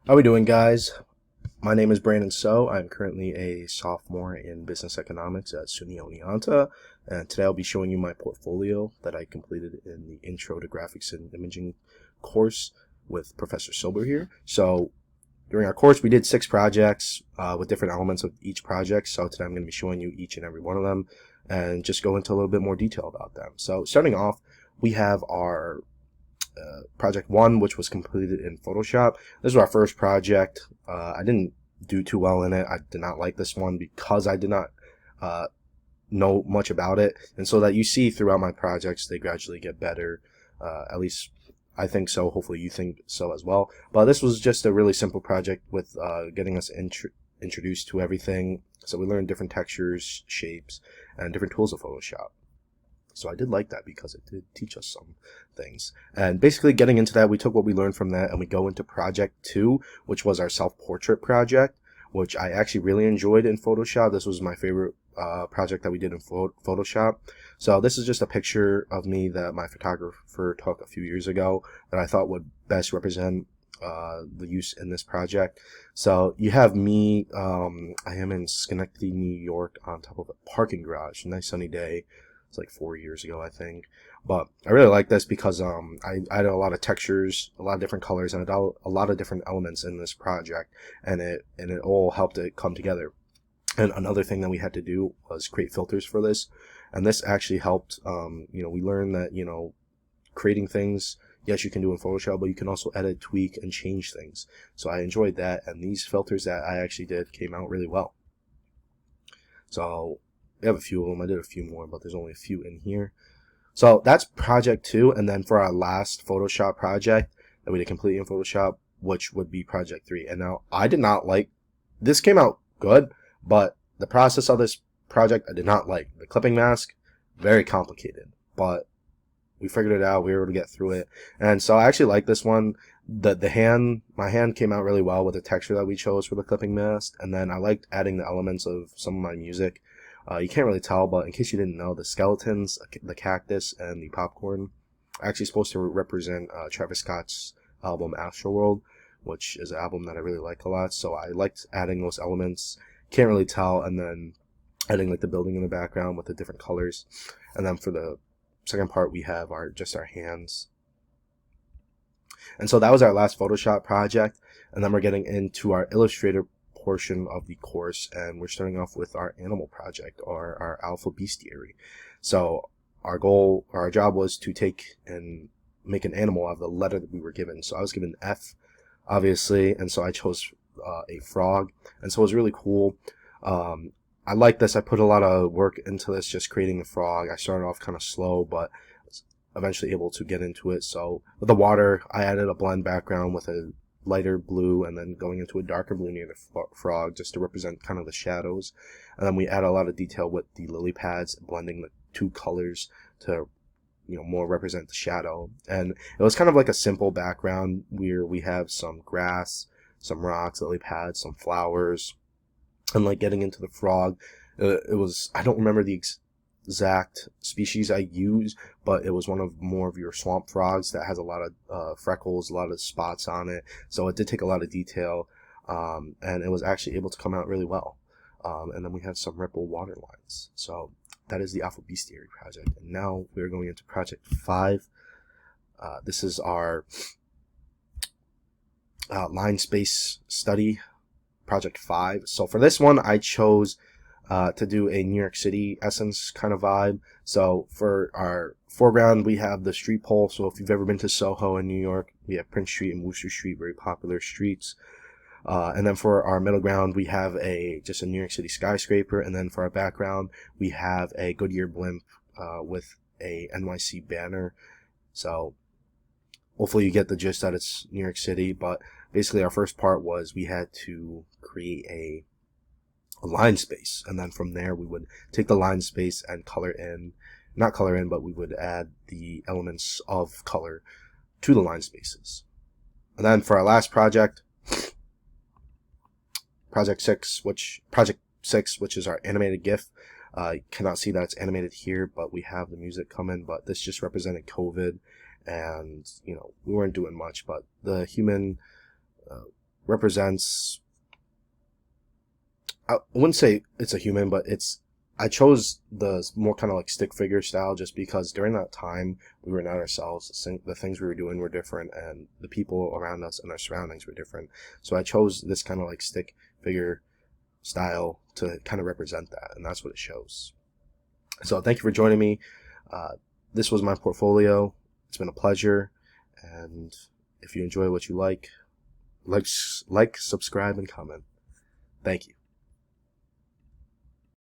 How we doing, guys? My name is Brandon So. I'm currently a sophomore in business economics at SUNY Oneonta, and today I'll be showing you my portfolio that I completed in the Intro to Graphics and Imaging course with Professor Silber here. So during our course, we did 6 projects with different elements of each project. So today I'm going to be showing you each and every one of them and just go into a little bit more detail about them. So starting off, we have our project 1, which was completed in Photoshop. This was our first project. I didn't do too well in it. I did not like this one because I did not uh, know much about it. And so that you see throughout my projects, they gradually get better. At least I think so. Hopefully you think so as well. But this was just a really simple project with getting us introduced to everything. So we learned different textures, shapes, and different tools of Photoshop. So I did like that because it did teach us some things. And basically getting into that, we took what we learned from that and we go into project 2, which was our self-portrait project, which I actually really enjoyed in Photoshop. This was my favorite project that we did in Photoshop. So this is just a picture of me that my photographer took a few years ago that I thought would best represent the use in this project. So you have me, I am in Schenectady, New York on top of a parking garage, nice sunny day. It's like 4 years ago, I think. But I really like this because I had a lot of textures, a lot of different colors, and a lot of different elements in this project, and it all helped it come together. And another thing that we had to do was create filters for this, and this actually helped. We learned that creating things, yes, you can do in Photoshop, but you can also edit, tweak, and change things. So I enjoyed that, and these filters that I actually did came out really well. So we have a few of them. I did a few more, but there's only a few in here. So that's project 2. And then for our last Photoshop project that we did completely in Photoshop, which would be project 3. And now I did not like, this came out good, but the process of this project I did not like. The clipping mask, very complicated, but we figured it out. We were able to get through it. And so I actually like this one. My hand came out really well with the texture that we chose for the clipping mask. And then I liked adding the elements of some of my music. You can't really tell, but in case you didn't know, the skeletons, the cactus, and the popcorn are actually supposed to represent Travis Scott's album Astroworld, which is an album that I really like a lot. So I liked adding those elements. Can't really tell, and then adding like the building in the background with the different colors. And then for the second part, we have just our hands. And so that was our last Photoshop project. And then we're getting into our Illustrator portion of the course, and we're starting off with our animal project, or our alpha bestiary. So our job was to take and make an animal out of the letter that we were given. So I was given F, obviously, and so I chose a frog, and so it was really cool. I like this. I put a lot of work into this, just creating the frog. I started off kind of slow, but eventually able to get into it. So with the water, I added a blend background with a lighter blue and then going into a darker blue near the frog just to represent kind of the shadows. And then we add a lot of detail with the lily pads, blending the 2 colors to more represent the shadow. And it was kind of like a simple background where we have some grass, some rocks, lily pads, some flowers, and like getting into the frog. It was, I don't remember the exact species I used, but it was one of more of your swamp frogs that has a lot of freckles, a lot of spots on it. So it did take a lot of detail, and it was actually able to come out really well. And then we have some ripple water lines. So that is the Alpha Bestiary project. And now we're going into project 5. This is our line space study, project 5. So for this one, I chose to do a New York City essence kind of vibe. So for our foreground, we have the street pole. So if you've ever been to Soho in New York, we have Prince Street and Wooster Street, very popular streets. And then for our middle ground, we have just a New York City skyscraper. And then for our background, we have a Goodyear blimp with a NYC banner. So hopefully you get the gist that it's New York City. But basically our first part was we had to create a line space, and then from there we would take the line space and but we would add the elements of color to the line spaces. And then for our last project, project 6, which is our animated GIF. You cannot see that it's animated here, but we have the music coming, but this just represented COVID, and we weren't doing much, but the human represents, I wouldn't say it's a human, but I chose the more kind of like stick figure style just because during that time we were not ourselves. The things we were doing were different, and the people around us and our surroundings were different. So I chose this kind of like stick figure style to kind of represent that, and that's what it shows. So thank you for joining me. This was my portfolio. It's been a pleasure, and if you enjoy what you like, subscribe, and comment. Thank you.